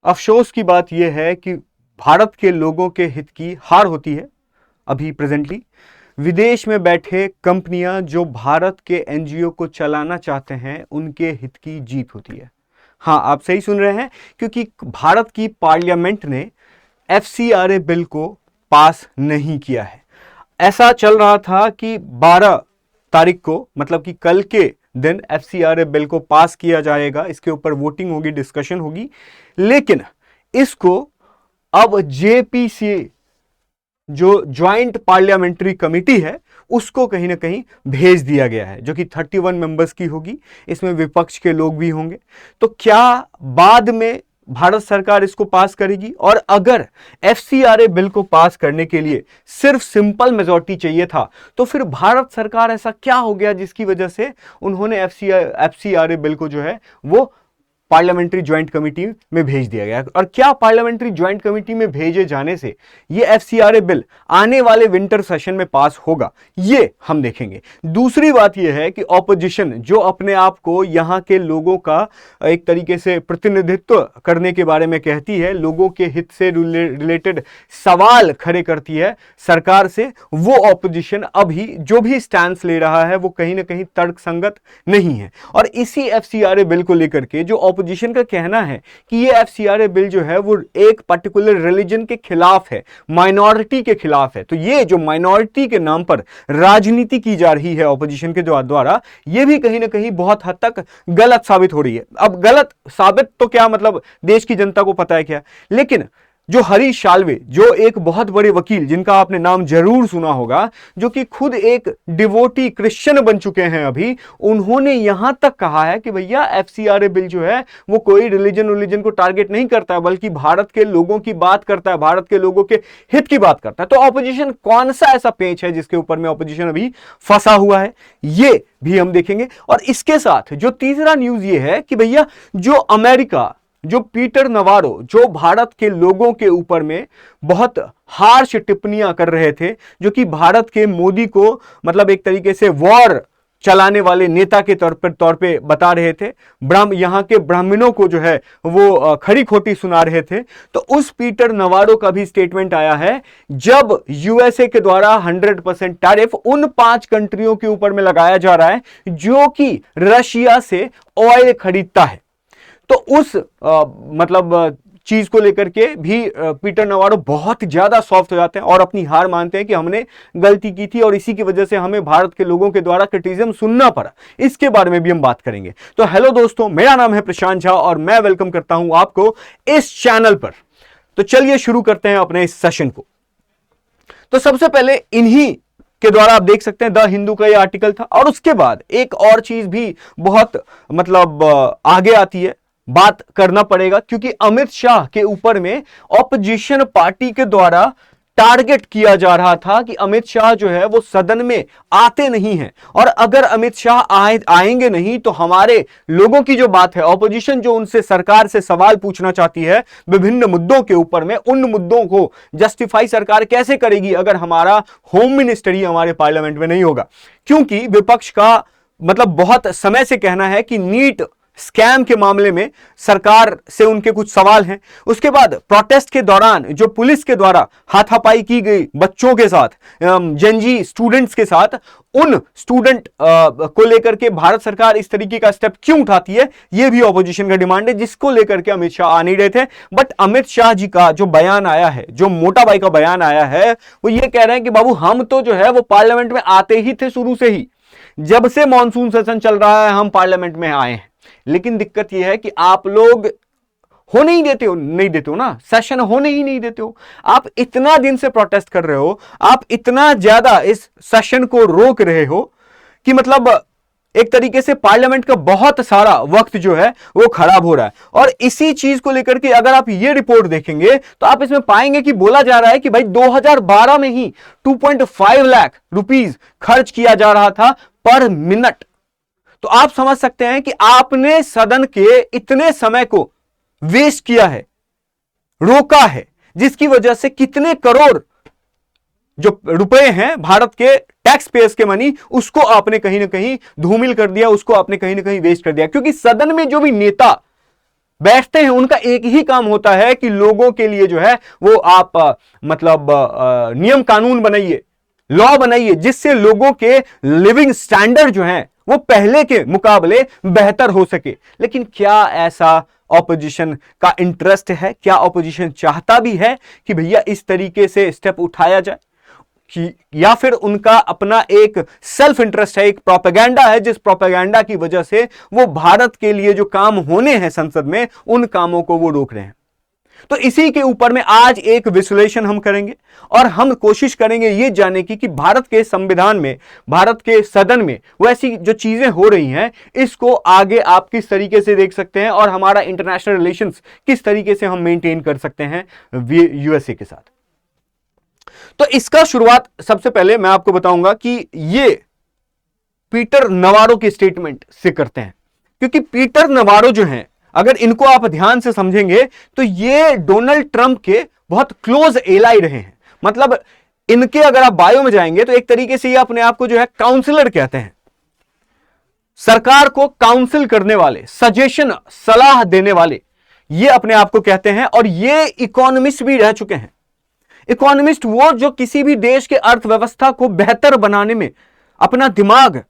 अफसोस की बात यह है कि भारत के लोगों के हित की हार होती है। अभी प्रेजेंटली विदेश में बैठे कंपनियां जो भारत के एनजीओ को चलाना चाहते हैं, उनके हित की जीत होती है। हां, आप सही सुन रहे हैं, क्योंकि भारत की पार्लियामेंट ने एफसीआरए बिल को पास नहीं किया है। ऐसा चल रहा था कि 12 तारीख को, मतलब कि कल के दिन एफसीआरए बिल को पास किया जाएगा, इसके ऊपर वोटिंग होगी, डिस्कशन होगी। लेकिन इसको अब जेपीसी, जो ज्वाइंट पार्लियामेंट्री कमेटी है, उसको कहीं ना कहीं भेज दिया गया है, जो कि 31 मेंबर्स की होगी। इसमें विपक्ष के लोग भी होंगे। तो क्या बाद में भारत सरकार इसको पास करेगी? और अगर एफसीआरए बिल को पास करने के लिए सिर्फ सिंपल मेजॉरिटी चाहिए था, तो फिर भारत सरकार ऐसा क्या हो गया जिसकी वजह से उन्होंने एफसीआरए बिल को जो है वो पार्लियामेंट्री ज्वाइंट कमेटी में भेज दिया गया? और क्या पार्लियामेंट्री ज्वाइंट कमेटी में भेजे जाने से यह एफसीआरए बिल आने वाले विंटर सेशन में पास होगा, ये हम देखेंगे। दूसरी बात यह है कि ऑपोजिशन, जो अपने आप को यहां के लोगों का एक तरीके से प्रतिनिधित्व करने के बारे में कहती है, लोगों के हित से रिलेटेड सवाल खड़े करती है सरकार से, वो ऑपोजिशन अभी जो भी स्टैंड ले रहा है वो कहीं ना कहीं तर्कसंगत नहीं है। और इसी एफसीआरए बिल को लेकर के जो ऑपोजिशन का कहना है कि ये एफसीआरए बिल जो है वो एक पर्टिकुलर रिलीजन के खिलाफ है, माइनॉरिटी के खिलाफ है। तो ये जो माइनॉरिटी के नाम पर राजनीति की जा रही है ऑपोजिशन के द्वारा, ये भी कहीं ना कहीं बहुत हद तक गलत साबित हो रही है। अब गलत साबित तो क्या, मतलब देश की जनता को पता है क्या, लेकिन जो हरीश साल्वे, जो एक बहुत बड़े वकील जिनका आपने नाम जरूर सुना होगा, जो कि खुद एक डिवोटी क्रिश्चियन बन चुके हैं अभी, उन्होंने यहां तक कहा है कि भैया एफसीआरए बिल जो है वो कोई रिलीजन को टारगेट नहीं करता है, बल्कि भारत के लोगों की बात करता है, भारत के लोगों के हित की बात करता है। तो ऑपोजिशन कौन सा ऐसा पेच है जिसके ऊपर में ऑपोजिशन अभी फंसा हुआ है, ये भी हम देखेंगे। और इसके साथ जो तीसरा न्यूज ये है कि भैया जो अमेरिका, जो पीटर नवारो, जो भारत के लोगों के ऊपर में बहुत हार्श टिप्पणियां कर रहे थे, जो कि भारत के मोदी को मतलब एक तरीके से वॉर चलाने वाले नेता के तौर पे बता रहे थे, यहां के ब्राह्मणों को जो है वो खरी खोटी सुना रहे थे। तो उस पीटर नवारो का भी स्टेटमेंट आया है, जब यूएसए के द्वारा 100% टैरिफ उन 5 कंट्रियों के ऊपर में लगाया जा रहा है जो कि रशिया से ऑयल खरीदता है। तो उस मतलब चीज को लेकर के भी पीटर नवारो बहुत ज्यादा सॉफ्ट हो जाते हैं और अपनी हार मानते हैं कि हमने गलती की थी और इसी की वजह से हमें भारत के लोगों के द्वारा क्रिटिसिज्म सुनना पड़ा। इसके बारे में भी हम बात करेंगे। तो हेलो दोस्तों, मेरा नाम है प्रशांत झा और मैं वेलकम करता हूं आपको इस चैनल पर। तो चलिए शुरू करते हैं अपने इस सेशन को। तो सबसे पहले इन्हीं के द्वारा आप देख सकते हैं द हिंदू का ये आर्टिकल था, और उसके बाद एक और चीज भी बहुत मतलब आगे आती है, बात करना पड़ेगा, क्योंकि अमित शाह के ऊपर में ऑपोजिशन पार्टी के द्वारा टारगेट किया जा रहा था कि अमित शाह जो है वो सदन में आते नहीं हैं, और अगर अमित शाह आएंगे नहीं तो हमारे लोगों की जो बात है, ऑपोजिशन जो उनसे सरकार से सवाल पूछना चाहती है विभिन्न मुद्दों के ऊपर में, उन मुद्दों को जस्टिफाई सरकार कैसे करेगी अगर हमारा होम मिनिस्टर ही हमारे पार्लियामेंट में नहीं होगा। क्योंकि विपक्ष का मतलब बहुत समय से कहना है कि नीट स्कैम के मामले में सरकार से उनके कुछ सवाल हैं। उसके बाद प्रोटेस्ट के दौरान जो पुलिस के द्वारा हाथापाई की गई बच्चों के साथ, जेनजी स्टूडेंट्स के साथ, उन स्टूडेंट को लेकर के भारत सरकार इस तरीके का स्टेप क्यों उठाती है, यह भी ऑपोजिशन का डिमांड है, जिसको लेकर के अमित शाह आ नहीं रहे थे। बट अमित शाह जी का जो बयान आया है, जो मोटा भाई का बयान आया है, वो ये कह रहे हैं कि बाबू हम तो जो है वो पार्लियामेंट में आते ही थे, शुरू से ही, जब से मॉनसून सेशन चल रहा है हम पार्लियामेंट में आए हैं। लेकिन दिक्कत यह है कि आप लोग होने ही नहीं देते हो ना, सेशन होने ही नहीं देते हो। आप इतना दिन से प्रोटेस्ट कर रहे हो, आप इतना ज्यादा इस सेशन को रोक रहे हो कि मतलब एक तरीके से पार्लियामेंट का बहुत सारा वक्त जो है वो खराब हो रहा है। और इसी चीज को लेकर के अगर आप ये रिपोर्ट देखेंगे तो आप इसमें पाएंगे कि बोला जा रहा है कि भाई 2012 में ही 2.5 लाख रुपीस खर्च किया जा रहा था पर मिनट। तो आप समझ सकते हैं कि आपने सदन के इतने समय को वेस्ट किया है, रोका है, जिसकी वजह से कितने करोड़ जो रुपए हैं भारत के टैक्स पेयर्स के मनी, उसको आपने कहीं ना कहीं धूमिल कर दिया, उसको आपने कहीं ना कहीं वेस्ट कर दिया। क्योंकि सदन में जो भी नेता बैठते हैं, उनका एक ही काम होता है कि लोगों के लिए जो है वो आप नियम कानून बनाइए, लॉ बनाइए, जिससे लोगों के लिविंग स्टैंडर्ड जो है वो पहले के मुकाबले बेहतर हो सके। लेकिन क्या ऐसा ऑपोजिशन का इंटरेस्ट है? क्या ऑपोजिशन चाहता भी है कि भैया इस तरीके से स्टेप उठाया जाए? या फिर उनका अपना एक सेल्फ इंटरेस्ट है, एक प्रोपेगेंडा है, जिस प्रोपेगेंडा की वजह से वो भारत के लिए जो काम होने हैं संसद में, उन कामों को वो रोक रहे हैं? तो इसी के ऊपर में आज एक विश्लेषण हम करेंगे और हम कोशिश करेंगे ये जानने की कि भारत के संविधान में, भारत के सदन में वो ऐसी जो चीजें हो रही हैं, इसको आगे आप किस तरीके से देख सकते हैं और हमारा इंटरनेशनल रिलेशंस किस तरीके से हम मेंटेन कर सकते हैं यूएसए के साथ। तो इसका शुरुआत सबसे पहले मैं आपको बताऊंगा कि ये पीटर नवारो की स्टेटमेंट से करते हैं, क्योंकि पीटर नवारो जो हैं, अगर इनको आप ध्यान से समझेंगे तो ये डोनाल्ड ट्रंप के बहुत क्लोज एलाई रहे हैं। मतलब इनके अगर आप बायो में जाएंगे तो एक तरीके से ये अपने आप को जो है काउंसलर कहते हैं, सरकार को काउंसिल करने वाले, सजेशन, सलाह देने वाले, ये अपने आप को कहते हैं। और ये इकोनॉमिस्ट भी रह चुके हैं। इकोनॉमिस्ट वो जो किसी भी देश के अर्थव्यवस्था को बेहतर बनाने में अपना दिमाग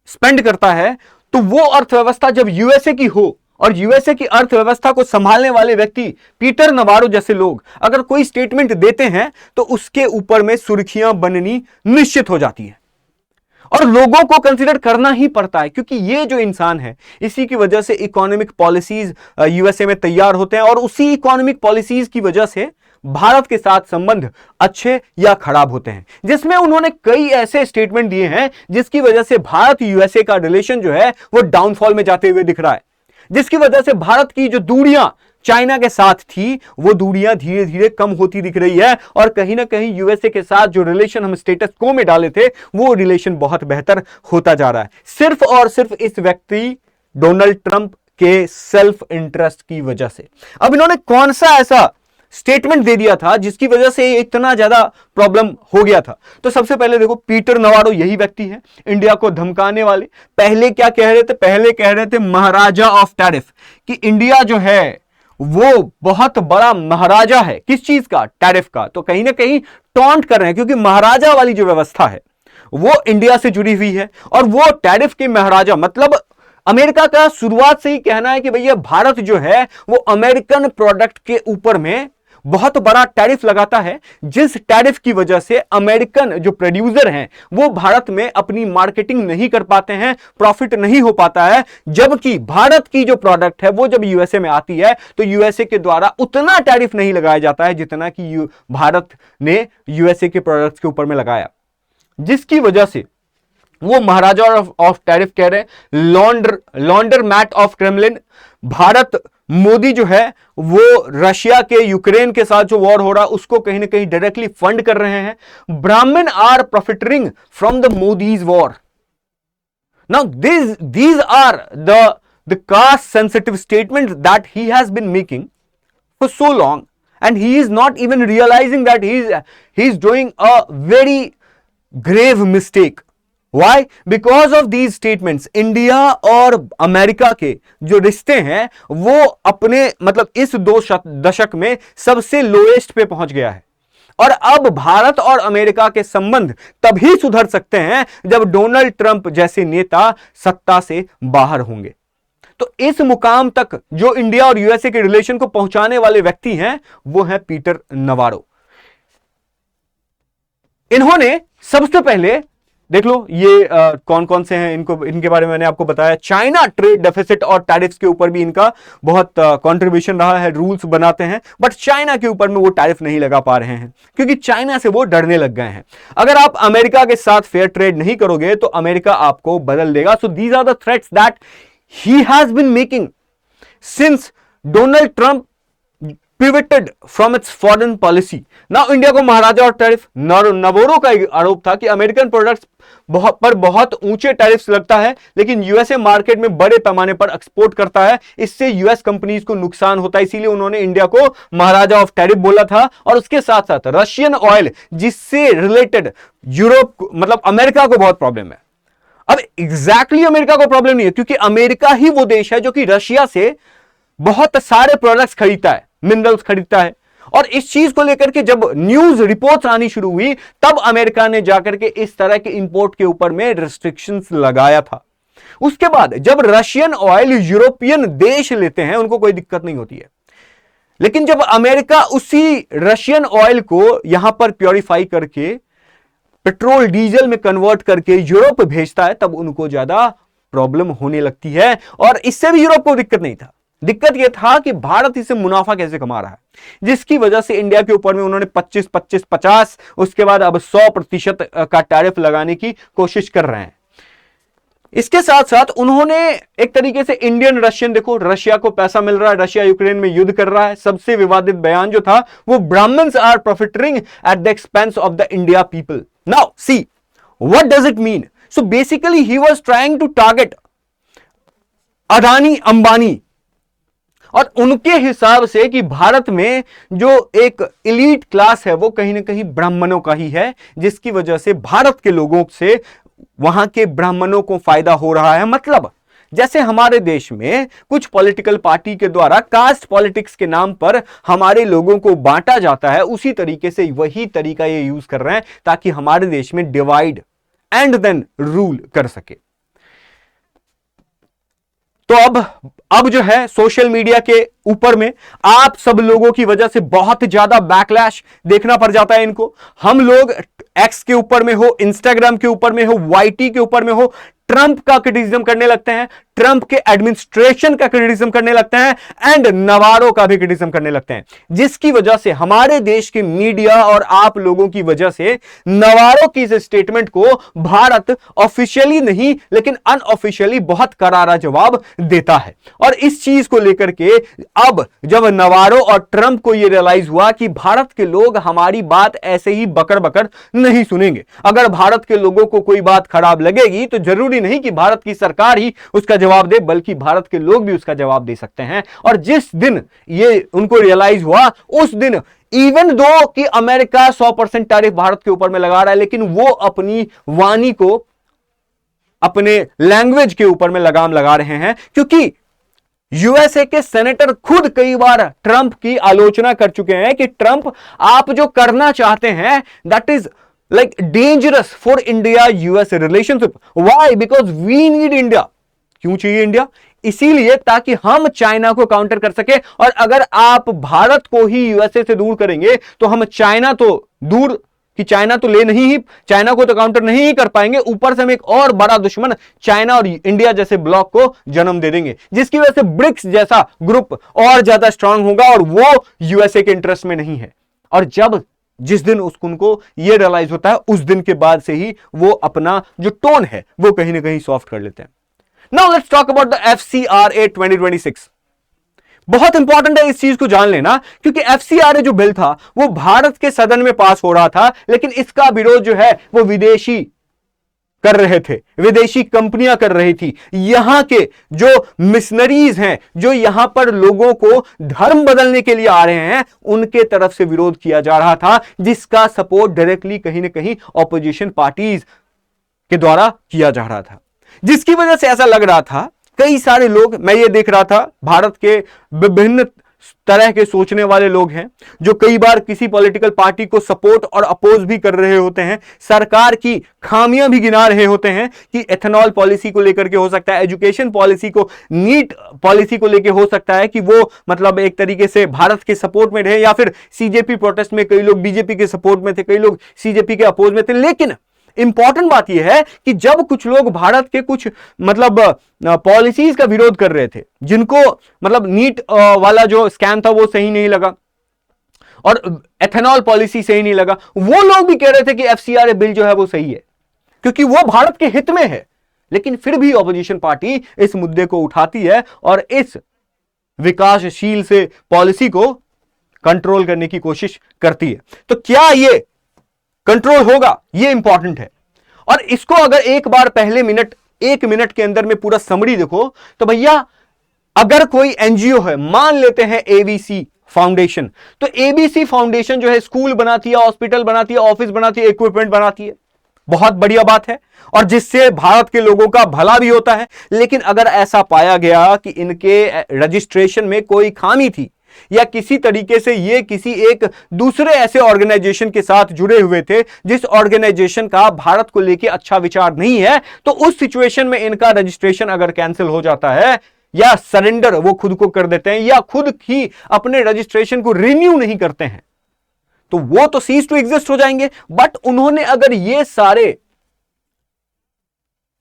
स्पेंड करता है, तो वो अर्थव्यवस्था जब यूएसए की हो और यूएसए की अर्थव्यवस्था को संभालने वाले व्यक्ति पीटर नवारो जैसे लोग अगर कोई स्टेटमेंट देते हैं तो उसके ऊपर में सुर्खियां बननी निश्चित हो जाती है और लोगों को कंसीडर करना ही पड़ता है, क्योंकि ये जो इंसान है, इसी की वजह से इकोनॉमिक पॉलिसीज यूएसए में तैयार होते हैं और उसी इकोनॉमिक पॉलिसीज की वजह से भारत के साथ संबंध अच्छे या खराब होते हैं, जिसमें उन्होंने कई ऐसे स्टेटमेंट दिए हैं जिसकी वजह से भारत यूएसए का रिलेशन जो है वो डाउनफॉल में जाते हुए दिख रहा है, जिसकी वजह से भारत की जो दूरियां चाइना के साथ थी वो दूरियां धीरे धीरे कम होती दिख रही है और कहीं ना कहीं यूएसए के साथ जो रिलेशन हम स्टेटस को में डाले थे वो रिलेशन बहुत बेहतर होता जा रहा है, सिर्फ और सिर्फ इस व्यक्ति डोनाल्ड ट्रंप के सेल्फ इंटरेस्ट की वजह से। अब इन्होंने कौन सा ऐसा स्टेटमेंट दे दिया था जिसकी वजह से इतना ज्यादा प्रॉब्लम हो गया था? तो सबसे पहले देखो, पीटर नवारो यही व्यक्ति है इंडिया को धमकाने वाले। पहले क्या कह रहे थे? पहले कह रहे थे महाराजा ऑफ टैरिफ, कि इंडिया जो है वो बहुत बड़ा महाराजा है। किस चीज का? टैरिफ का। तो कहीं ना कहीं टॉन्ट कर रहे हैं, क्योंकि महाराजा वाली जो व्यवस्था है वो इंडिया से जुड़ी हुई है और वो टैरिफ के महाराजा, मतलब अमेरिका का शुरुआत से ही कहना है कि भैया भारत जो है वो अमेरिकन प्रोडक्ट के ऊपर में बहुत बड़ा टैरिफ लगाता है, जिस टैरिफ की वजह से अमेरिकन जो प्रोड्यूसर हैं वो भारत में अपनी मार्केटिंग नहीं कर पाते हैं, प्रॉफिट नहीं हो पाता है। जबकि भारत की जो प्रोडक्ट है वो जब यूएसए में आती है तो यूएसए के द्वारा उतना टैरिफ नहीं लगाया जाता है जितना कि भारत ने यूएसए के प्रोडक्ट्स के ऊपर में लगाया, जिसकी वजह से वो महाराजा ऑफ टैरिफ कह रहे हैं। Laundromat of Kremlin, Bharat, Modi जो है वो रशिया के यूक्रेन के साथ जो वॉर हो रहा उसको कहीं ना कहीं डायरेक्टली फंड कर रहे हैं। Brahmin are profiting from the Modi's war. Now these are the caste sensitive statements that he has been making for so long, and he is not even realizing that he is doing a very grave mistake. Why? Because of these statements, India और America के जो रिश्ते हैं वो अपने मतलब इस 2 दशक में सबसे लोएस्ट पे पहुंच गया है और अब भारत और अमेरिका के संबंध तभी सुधर सकते हैं जब डोनाल्ड ट्रंप जैसे नेता सत्ता से बाहर होंगे। तो इस मुकाम तक जो इंडिया और यूएसए के रिलेशन को पहुंचाने वाले व्यक्ति हैं वो है पीटर नवारो। इन्होंने सबसे पहले देख लो ये कौन कौन से हैं, इनके बारे में मैंने आपको बताया। चाइना ट्रेड डेफिसिट और टैरिफ्स के ऊपर भी इनका बहुत कंट्रीब्यूशन रहा है, रूल्स बनाते हैं, बट चाइना के ऊपर में वो टैरिफ नहीं लगा पा रहे हैं क्योंकि चाइना से वो डरने लग गए हैं। अगर आप अमेरिका के साथ फेयर ट्रेड नहीं करोगे तो अमेरिका आपको बदल देगा। So these are the threats that he has been making since Donald Trump pivoted from its foreign policy. Now India को महाराजा और टैरिफ, नवोरो का आरोप था कि अमेरिकन प्रोडक्ट्स पर बहुत ऊंचे टैरिफ्स लगता है लेकिन यूएसए मार्केट में बड़े पैमाने पर एक्सपोर्ट करता है, इससे यूएस कंपनीज को नुकसान होता है, इसीलिए उन्होंने इंडिया को महाराजा ऑफ टैरिफ बोला था। और उसके साथ साथ रशियन ऑयल जिससे रिलेटेड यूरोप मतलब अमेरिका को बहुत प्रॉब्लम है। अब एग्जैक्टली अमेरिका को प्रॉब्लम नहीं है क्योंकि अमेरिका ही वो देश है जो कि रशिया से बहुत सारे प्रोडक्ट्स खरीदता है, मिनरल्स खरीदता है। और इस चीज को लेकर के जब न्यूज रिपोर्ट्स आनी शुरू हुई, तब अमेरिका ने जाकर के इस तरह के इंपोर्ट के ऊपर में रिस्ट्रिक्शंस लगाया था। उसके बाद जब रशियन ऑयल यूरोपियन देश लेते हैं, उनको कोई दिक्कत नहीं होती है, लेकिन जब अमेरिका उसी रशियन ऑयल को यहां पर प्योरीफाई करके पेट्रोल डीजल में कन्वर्ट करके यूरोप भेजता है, तब उनको ज्यादा प्रॉब्लम होने लगती है। और इससे भी यूरोप को दिक्कत नहीं था, दिक्कत यह था कि भारत इससे मुनाफा कैसे कमा रहा है, जिसकी वजह से इंडिया के ऊपर में उन्होंने 25, 25, 50, उसके बाद अब 100% का टैरिफ लगाने की कोशिश कर रहे हैं। इसके साथ साथ उन्होंने एक तरीके से इंडियन रशियन, देखो रशिया को पैसा मिल रहा है, रशिया यूक्रेन में युद्ध कर रहा है, सबसे विवादित बयान जो था वो Brahmins are profiting at the expense of the India people. Now see what does it mean. So basically he was trying to target Adani Ambani, और उनके हिसाब से कि भारत में जो एक एलीट क्लास है वो कहीं ना कहीं ब्राह्मणों का ही है, जिसकी वजह से भारत के लोगों से वहां के ब्राह्मणों को फायदा हो रहा है। मतलब जैसे हमारे देश में कुछ पॉलिटिकल पार्टी के द्वारा कास्ट पॉलिटिक्स के नाम पर हमारे लोगों को बांटा जाता है, उसी तरीके से वही तरीका ये यूज कर रहे हैं ताकि हमारे देश में डिवाइड एंड देन रूल कर सके। तो अब जो है सोशल मीडिया के ऊपर में आप सब लोगों की वजह से बहुत ज्यादा बैकलैश देखना पड़ जाता है इनको। हम लोग एक्स के ऊपर में हो, इंस्टाग्राम के ऊपर में हो, वाईटी के ऊपर में हो, ट्रंप का क्रिटिसिज्म करने लगते हैं, ट्रंप के एडमिनिस्ट्रेशन का क्रिटिसिज्म करने लगते हैं, एंड नवारो का भी क्रिटिसिज्म करने लगते हैं, जिसकी वजह से हमारे देश के मीडिया और आप लोगों की वजह से नवारो की इस स्टेटमेंट को भारत ऑफिशियली नहीं लेकिन अनऑफिशियली बहुत करारा जवाब देता है। और इस चीज को लेकर के अब जब नवारो और ट्रंप को यह रियलाइज हुआ कि भारत के लोग हमारी बात ऐसे ही बकर बकर नहीं सुनेंगे, अगर भारत के लोगों को कोई बात खराब लगेगी तो जरूरी नहीं कि भारत की सरकार ही उसका जवाब दे, बल्कि भारत के लोग भी उसका जवाब दे सकते हैं। और जिस दिन ये उनको रियलाइज हुआ, उस दिन इवन दो कि अमेरिका 100% टैरिफ भारत के ऊपर में लगा रहा है, लेकिन वो अपनी वाणी को अपने लैंग्वेज के ऊपर में लगाम लगा रहे हैं, क्योंकि यूएसए के सेनेटर खुद कई बार ट्रंप की आलोचना कर चुके हैं कि ट्रंप आप जो करना चाहते हैं that is like dangerous for India US relationship. Why? Because we need India. क्यों चाहिए इंडिया? इसीलिए ताकि हम चाइना को काउंटर कर सके, और अगर आप भारत को ही यूएसए से दूर करेंगे तो हम चाइना तो दूर कि चाइना तो ले नहीं ही, चाइना को तो काउंटर नहीं ही कर पाएंगे, ऊपर से हम एक और बड़ा दुश्मन चाइना और इंडिया जैसे ब्लॉक को जन्म दे देंगे, जिसकी वजह से ब्रिक्स जैसा ग्रुप और ज्यादा स्ट्रांग होगा, और वो यूएसए के इंटरेस्ट में नहीं है। और जब जिस दिन उनको ये रियलाइज होता है, उस दिन के बाद से ही वो अपना जो टोन है वो कहीं ना कहीं सॉफ्ट कर लेते हैं। Now let's talk about the FCRA 2026। बहुत इंपॉर्टेंट है इस चीज को जान लेना, क्योंकि FCRA जो बिल था वो भारत के सदन में पास हो रहा था, लेकिन इसका विरोध जो है वो विदेशी कर रहे थे, विदेशी कंपनियां कर रही थी। यहां के जो मिशनरीज हैं, जो यहां पर लोगों को धर्म बदलने के लिए आ रहे हैं, उनके तरफ से विरोध किया जा रहा था, जिसका सपोर्ट डायरेक्टली कहीं ना कहीं ऑपोजिशन पार्टीज के द्वारा किया जा रहा था, जिसकी वजह से ऐसा लग रहा था कई सारे लोग, मैं ये देख रहा था भारत के विभिन्न तरह के सोचने वाले लोग हैं जो कई बार किसी पॉलिटिकल पार्टी को सपोर्ट और अपोज भी कर रहे होते हैं, सरकार की खामियां भी गिना रहे होते हैं कि एथेनॉल पॉलिसी को लेकर के हो सकता है, एजुकेशन पॉलिसी को, नीट पॉलिसी को लेकर हो सकता है कि वो मतलब एक तरीके से भारत के सपोर्ट में रहे, या फिर सीजेपी प्रोटेस्ट में कई लोग बीजेपी के सपोर्ट में थे, कई लोग सीजेपी के अपोज में थे। लेकिन इंपॉर्टेंट बात यह है कि जब कुछ लोग भारत के कुछ मतलब पॉलिसीज का विरोध कर रहे थे, जिनको मतलब नीट वाला जो स्कैम था वो सही नहीं लगा और एथेनॉल पॉलिसी सही नहीं लगा, वो लोग भी कह रहे थे कि FCRA बिल जो है वो सही है क्योंकि वो भारत के हित में है। लेकिन फिर भी ऑपोजिशन पार्टी इस मुद्दे को उठाती है और इस विकासशील से पॉलिसी को कंट्रोल करने की कोशिश करती है। तो क्या ये कंट्रोल होगा, ये इंपॉर्टेंट है। और इसको अगर एक बार पहले एक मिनट के अंदर में पूरा समरी देखो तो भैया, अगर कोई एनजीओ है, मान लेते हैं ABC फाउंडेशन, तो ABC फाउंडेशन जो है स्कूल बनाती है, हॉस्पिटल बनाती है, ऑफिस बनाती है, इक्विपमेंट बनाती है, बहुत बढ़िया बात है और जिससे भारत के लोगों का भला भी होता है। लेकिन अगर ऐसा पाया गया कि इनके रजिस्ट्रेशन में कोई खामी थी या किसी तरीके से ये किसी एक दूसरे ऐसे ऑर्गेनाइजेशन के साथ जुड़े हुए थे जिस ऑर्गेनाइजेशन का भारत को लेकर अच्छा विचार नहीं है, तो उस सिचुएशन में इनका रजिस्ट्रेशन अगर कैंसिल हो जाता है या सरेंडर वो खुद को कर देते हैं या खुद ही अपने रजिस्ट्रेशन को रिन्यू नहीं करते हैं, तो वो तो सीज टू एग्जिस्ट हो जाएंगे। बट उन्होंने अगर ये सारे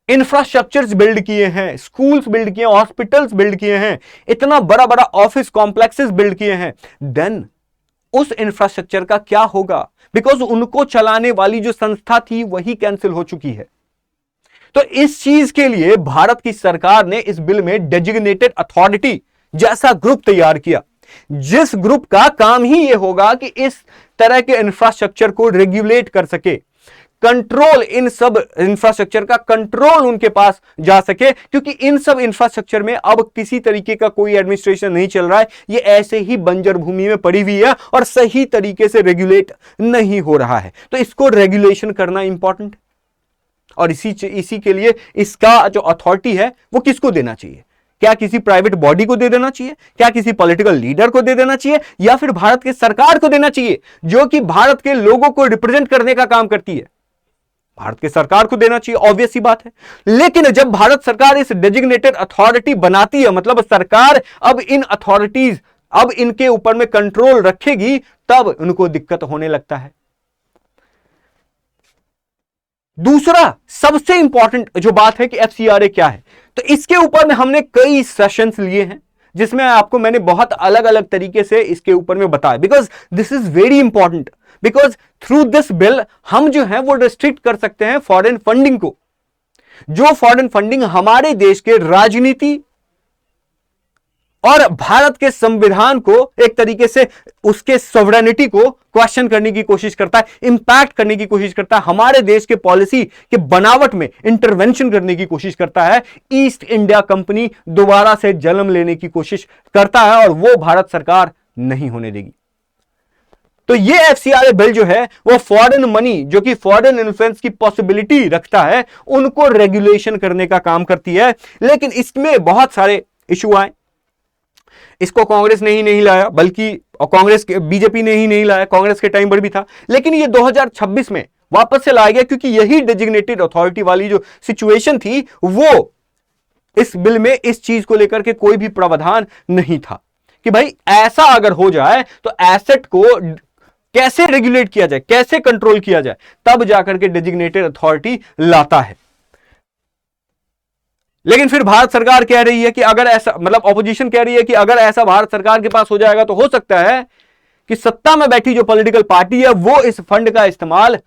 इंफ्रास्ट्रक्चर्स बिल्ड किए हैं, स्कूल्स बिल्ड किए हैं, हॉस्पिटल्स बिल्ड किए हैं, इतना बड़ा बड़ा ऑफिस कॉम्प्लेक्सेस बिल्ड किए हैं, देन उस इंफ्रास्ट्रक्चर का क्या होगा? बिकॉज उनको चलाने वाली जो संस्था थी वही कैंसिल हो चुकी है। तो इस चीज के लिए भारत की सरकार ने इस बिल में डेजिग्नेटेड अथॉरिटी जैसा ग्रुप तैयार किया, जिस ग्रुप का काम ही यह होगा कि इस तरह के इंफ्रास्ट्रक्चर को रेगुलेट कर सके, कंट्रोल, इन सब इंफ्रास्ट्रक्चर का कंट्रोल उनके पास जा सके, क्योंकि इन सब इंफ्रास्ट्रक्चर में अब किसी तरीके का कोई एडमिनिस्ट्रेशन नहीं चल रहा है, ये ऐसे ही बंजर भूमि में पड़ी हुई है और सही तरीके से रेगुलेट नहीं हो रहा है। तो इसको रेगुलेशन करना इंपॉर्टेंट, और इसी के लिए इसका जो अथॉरिटी है वो किसको देना चाहिए? क्या किसी प्राइवेट बॉडी को दे देना चाहिए? क्या किसी पॉलिटिकल लीडर को दे देना चाहिए? या फिर भारत की सरकार को देना चाहिए जो कि भारत के लोगों को रिप्रेजेंट करने का काम करती है? भारत की सरकार को देना चाहिए, ऑब्वियस सी बात है। लेकिन जब भारत सरकार इस डेजिग्नेटेड अथॉरिटी बनाती है, मतलब सरकार अब इन अथॉरिटीज, अब इनके ऊपर में कंट्रोल रखेगी, तब उनको दिक्कत होने लगता है। दूसरा सबसे इंपॉर्टेंट जो बात है कि एफसीआरए क्या है, तो इसके ऊपर में हमने कई सेशंस लिए हैं जिसमें आपको मैंने बहुत अलग अलग तरीके से इसके ऊपर में बताया, because this is very important, because through this bill हम जो है वो रिस्ट्रिक्ट कर सकते हैं फॉरेन फंडिंग को, जो फॉरेन फंडिंग हमारे देश के राजनीति और भारत के संविधान को एक तरीके से उसके सॉवरेनिटी को क्वेश्चन करने की कोशिश करता है, इंपैक्ट करने की कोशिश करता है, हमारे देश के पॉलिसी के बनावट में इंटरवेंशन करने की कोशिश करता है, ईस्ट इंडिया कंपनी दोबारा से जन्म लेने की कोशिश करता है, और वो भारत सरकार नहीं होने देगी। तो ये एफसीआरए बिल जो है वो फॉरेन मनी, जो कि फॉरेन इन्फ्लुएंस की पॉसिबिलिटी रखता है, उनको रेगुलेशन करने का काम करती है। लेकिन इसमें बहुत सारे इशू आए। इसको कांग्रेस ने ही नहीं लाया, बल्कि कांग्रेस, बीजेपी ने ही नहीं लाया, कांग्रेस के टाइम पर भी था, लेकिन ये 2026 में वापस से लाया गया, क्योंकि यही डेजिग्नेटेड अथॉरिटी वाली जो सिचुएशन थी वो इस बिल में इस चीज को लेकर के कोई भी प्रावधान नहीं था कि भाई ऐसा अगर हो जाए तो एसेट को कैसे रेगुलेट किया जाए, कैसे कंट्रोल किया जाए, तब जाकर के डेजिग्नेटेड अथॉरिटी लाता है। लेकिन फिर भारत सरकार कह रही है कि अगर ऐसा, मतलब ऑपोजिशन कह रही है कि अगर ऐसा भारत सरकार के पास हो जाएगा तो हो सकता है कि सत्ता में बैठी जो पॉलिटिकल पार्टी है वो इस फंड का इस्तेमाल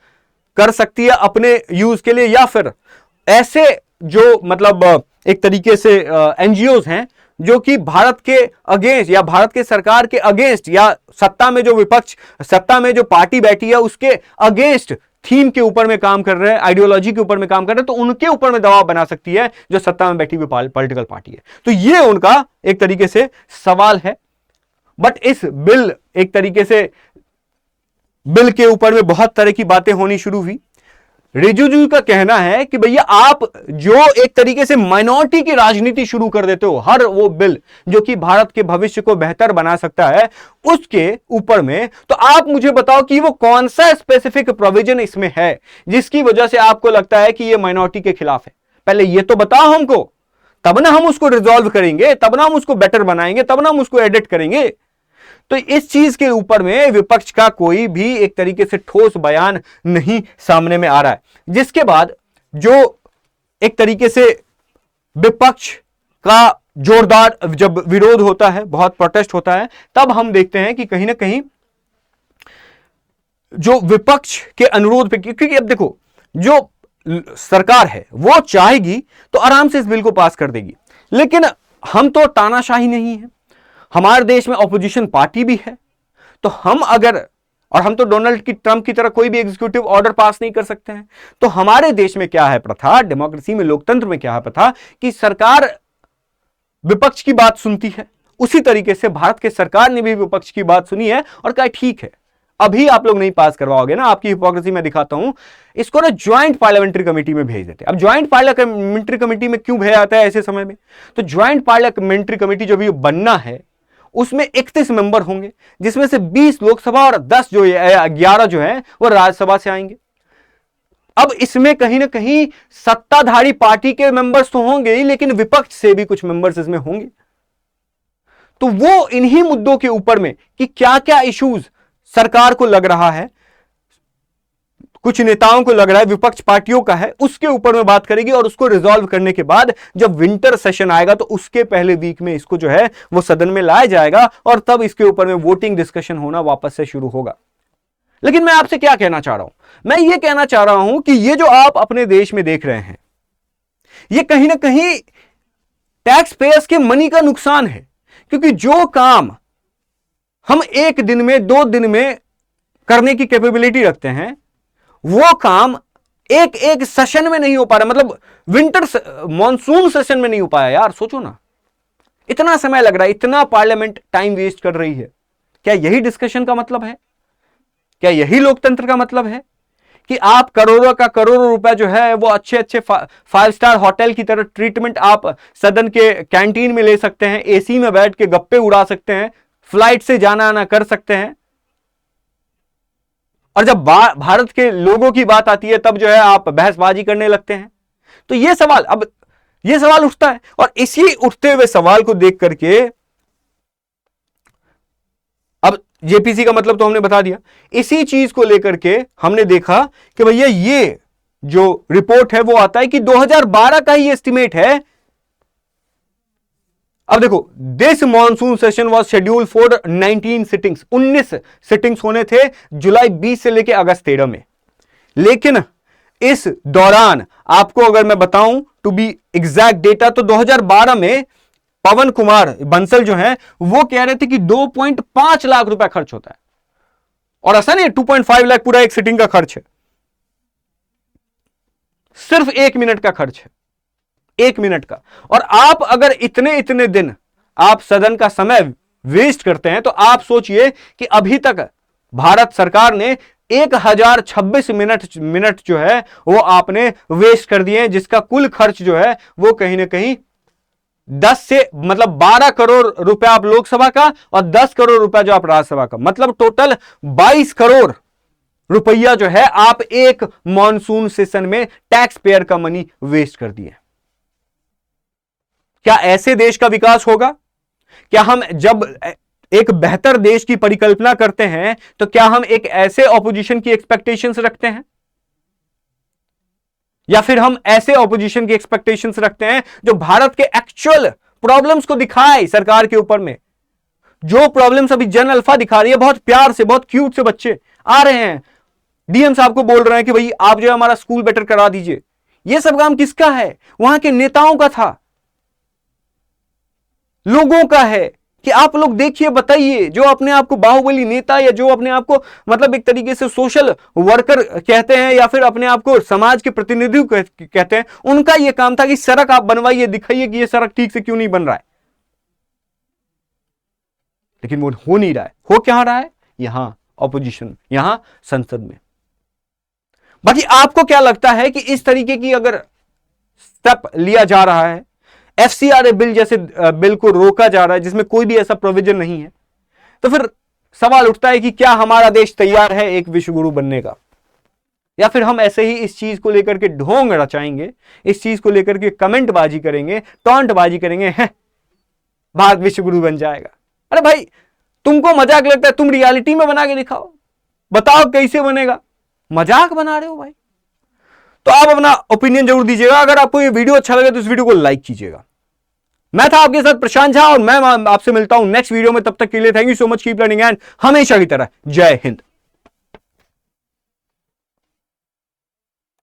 कर सकती है अपने यूज के लिए, या फिर ऐसे जो मतलब एक तरीके से एनजीओज हैं जो कि भारत के अगेंस्ट या भारत के सरकार के अगेंस्ट या सत्ता में जो विपक्ष, सत्ता में जो पार्टी बैठी है उसके अगेंस्ट थीम के ऊपर में काम कर रहे हैं, आइडियोलॉजी के ऊपर में काम कर रहे हैं, तो उनके ऊपर में दबाव बना सकती है जो सत्ता में बैठी हुई पॉलिटिकल पार्टी है। तो ये उनका एक तरीके से सवाल है। बट इस बिल, एक तरीके से बिल के ऊपर में बहुत तरह की बातें होनी शुरू हुई। रिजिजू का कहना है कि भैया आप जो एक तरीके से माइनॉरिटी की राजनीति शुरू कर देते हो, हर वो बिल जो कि भारत के भविष्य को बेहतर बना सकता है उसके ऊपर में, तो आप मुझे बताओ कि वो कौन सा स्पेसिफिक प्रोविजन इसमें है जिसकी वजह से आपको लगता है कि ये माइनॉरिटी के खिलाफ है। पहले ये तो बताओ हमको, तब ना हम उसको रिजॉल्व करेंगे, तब ना हम उसको बेटर बनाएंगे, तब ना हम उसको एडिट करेंगे। तो इस चीज के ऊपर में विपक्ष का कोई भी एक तरीके से ठोस बयान नहीं सामने में आ रहा है, जिसके बाद जो एक तरीके से विपक्ष का जोरदार जब विरोध होता है, बहुत प्रोटेस्ट होता है, तब हम देखते हैं कि कहीं ना कहीं जो विपक्ष के अनुरोध पे, क्योंकि अब देखो जो सरकार है वो चाहेगी तो आराम से इस बिल को पास कर देगी, लेकिन हम तो तानाशाही नहीं है, हमारे देश में ऑपोजिशन पार्टी भी है, तो हम अगर, और हम तो डोनाल्ड ट्रंप की तरह कोई भी एग्जीक्यूटिव ऑर्डर पास नहीं कर सकते हैं, तो हमारे देश में क्या है प्रथा, डेमोक्रेसी में, लोकतंत्र में क्या है प्रथा कि सरकार विपक्ष की बात सुनती है। उसी तरीके से भारत के सरकार ने भी विपक्ष की बात सुनी है और कहा ठीक है, अभी आप लोग नहीं पास करवाओगे ना, आपकी हिपोक्रेसी मैं दिखाता हूं, इसको ना ज्वाइंट पार्लियामेंट्री कमेटी में भेज देते हैं। अब ज्वाइंट पार्लियामेंट्री कमेटी में क्यों भेजा जाता है ऐसे समय में? तो ज्वाइंट पार्लियामेंट्री कमेटी जो भी बनना है उसमें 31 मेंबर होंगे, जिसमें से 20 लोकसभा और 10 जो 11 जो है वो राज्यसभा से आएंगे। अब इसमें कहीं ना कहीं सत्ताधारी पार्टी के मेंबर्स तो होंगे ही, लेकिन विपक्ष से भी कुछ मेंबर्स इसमें होंगे। तो वो इन्हीं मुद्दों के ऊपर में कि क्या क्या इश्यूज सरकार को लग रहा है, कुछ नेताओं को लग रहा है, विपक्ष पार्टियों का है, उसके ऊपर में बात करेगी। और उसको रिजॉल्व करने के बाद जब विंटर सेशन आएगा तो उसके पहले वीक में इसको जो है वो सदन में लाया जाएगा और तब इसके ऊपर में वोटिंग डिस्कशन होना वापस से शुरू होगा। लेकिन मैं आपसे क्या कहना चाह रहा हूं? मैं ये कहना चाह रहा हूं कि ये जो आप अपने देश में देख रहे हैं, ये कहीं ना कहीं टैक्स पेयर्स के मनी का नुकसान है। क्योंकि जो काम हम एक दिन में, 2 दिन में करने की कैपेबिलिटी रखते हैं, वो काम एक एक सेशन में नहीं हो पा रहा। मतलब विंटर मॉनसून सेशन में नहीं हो पाया। यार सोचो ना, इतना समय लग रहा है, इतना पार्लियामेंट टाइम वेस्ट कर रही है। क्या यही डिस्कशन का मतलब है? क्या यही लोकतंत्र का मतलब है कि आप करोड़ों का करोड़ों रुपए जो है वो अच्छे अच्छे 5 स्टार होटल की तरह ट्रीटमेंट आप सदन के कैंटीन में ले सकते हैं, एसी में बैठ के गप्पे उड़ा सकते हैं, फ्लाइट से जाना आना कर सकते हैं, और जब भारत के लोगों की बात आती है तब जो है आप बहसबाजी करने लगते हैं? तो ये सवाल उठता है। और इसी उठते हुए सवाल को देख करके अब जेपीसी का मतलब तो हमने बता दिया। इसी चीज को लेकर के हमने देखा कि भैया ये जो रिपोर्ट है वो आता है कि 2012 का ही एस्टिमेट है। अब देखो, this monsoon session was schedule for 19 sittings, 19 sittings होने थे जुलाई 20 से लेकर अगस्त 13 में। लेकिन इस दौरान आपको अगर मैं बताऊं टू बी एग्जैक्ट डेटा, तो 2012 में पवन कुमार बंसल जो है वो कह रहे थे कि 2.5 लाख रुपए खर्च होता है। और ऐसा नहीं, 2.5 लाख पूरा एक सिटिंग का खर्च है, सिर्फ 1 मिनट का खर्च है, 1 मिनट का। और आप अगर इतने इतने दिन आप सदन का समय वेस्ट करते हैं, तो आप सोचिए कि अभी तक भारत सरकार ने 1026 मिनट जो है वो आपने वेस्ट कर दिए हैं, जिसका कुल खर्च जो है वो कहीं ना कहीं 10 से मतलब 12 करोड़ रुपया आप लोकसभा का और 10 करोड़ रुपया जो आप राज्यसभा का, मतलब टोटल 22 करोड़ रुपया जो है आप एक मॉनसून सेशन में टैक्स पेयर का मनी वेस्ट कर दिए। क्या ऐसे देश का विकास होगा? क्या हम जब एक बेहतर देश की परिकल्पना करते हैं तो क्या हम एक ऐसे ऑपोजिशन की एक्सपेक्टेशंस रखते हैं, या फिर हम ऐसे ऑपोजिशन की एक्सपेक्टेशंस रखते हैं जो भारत के एक्चुअल प्रॉब्लम्स को दिखाए सरकार के ऊपर में? जो प्रॉब्लम्स अभी जन अल्फा दिखा रही है, बहुत प्यार से, बहुत क्यूट से बच्चे आ रहे हैं, डीएम साहब को बोल रहे हैं कि भाई आप जो है हमारा स्कूल बेटर करा दीजिए। यह सब काम किसका है? वहां के नेताओं का था, लोगों का है कि आप लोग देखिए, बताइए, जो अपने आप को बाहुबली नेता या जो अपने आप को मतलब एक तरीके से सोशल वर्कर कहते हैं या फिर अपने आप को समाज के प्रतिनिधि कहते हैं, उनका यह काम था कि सड़क आप बनवाइए, दिखाइए कि यह सड़क ठीक से क्यों नहीं बन रहा है। लेकिन वो हो नहीं रहा है। हो क्या रहा है? यहां ऑपोजिशन, यहां संसद में। बाकी आपको क्या लगता है कि इस तरीके की अगर स्टेप लिया जा रहा है, एफसीआरए बिल जैसे बिल को रोका जा रहा है जिसमें कोई भी ऐसा प्रोविजन नहीं है, तो फिर सवाल उठता है कि क्या हमारा देश तैयार है एक विश्वगुरु बनने का, या फिर हम ऐसे ही इस चीज को लेकर के ढोंग रचाएंगे, इस चीज को लेकर के कमेंट बाजी करेंगे, टॉन्ट बाजी करेंगे, है भारत विश्वगुरु बन जाएगा। अरे भाई, तुमको मजाक लगता है, तुम रियलिटी में बना के दिखाओ, बताओ कैसे बनेगा। मजाक बना रहे हो भाई? तो आप अपना ओपिनियन जरूर दीजिएगा। अगर आपको ये वीडियो अच्छा लगे तो इस वीडियो को लाइक कीजिएगा। मैं था आपके साथ प्रशांत झा और मैं आपसे मिलता हूं नेक्स्ट वीडियो में। तब तक के लिए thank you so much, keep learning and हमेशा की तरह जय हिंद।